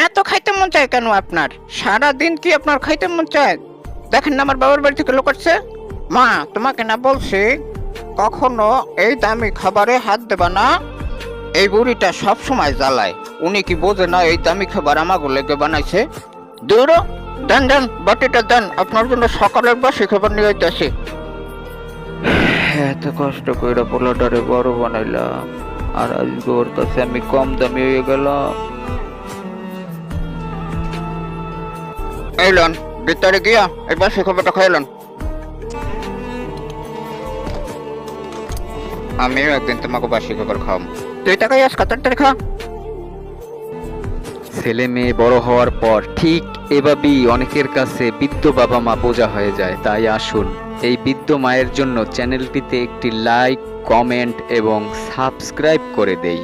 এত খাইতে মন চায় কেন আপনার? সারা দিন কি আপনার খাইতে মন চায়? দেখেন না আমার বাবার বাড়ি থেকে লোক আসছে। মা, তোমাকে না বলছি কখনো এই দামি খাবারে হাত দেবা না। এই বুড়িটা সব সময় জ্বালায়। উনি কি বোঝে না এই দামি খাবার আমাকে লেগে বানাইছে? দূর, দেন দেন বাটিটা দেন, আপনার জন্য সকালের বাসি খাবার নিয়ে আসি। এত কষ্ট করে পোলাটারে বড় বানাইলাম, আর আজকে ওর কাছে আমি কম দামি হয়ে গেলাম। এলেন ভিতরে গিয়া এই বাসি খাবারটা খাইলেন। আমিও একদিন তোমাকে বাসি খাবার খাওয়াম। তুই তাকাই আস কাতারটা খা। ছেলে মেয়ে বড় হওয়ার পর ঠিক এভাবেই অনেকের কাছে বৃদ্ধ বাবা মা বোঝা হয়ে যায়। তাই আসুন এই বৃদ্ধ মায়ের জন্য চ্যানেলটিতে একটি লাইক, কমেন্ট এবং সাবস্ক্রাইব করে দেই।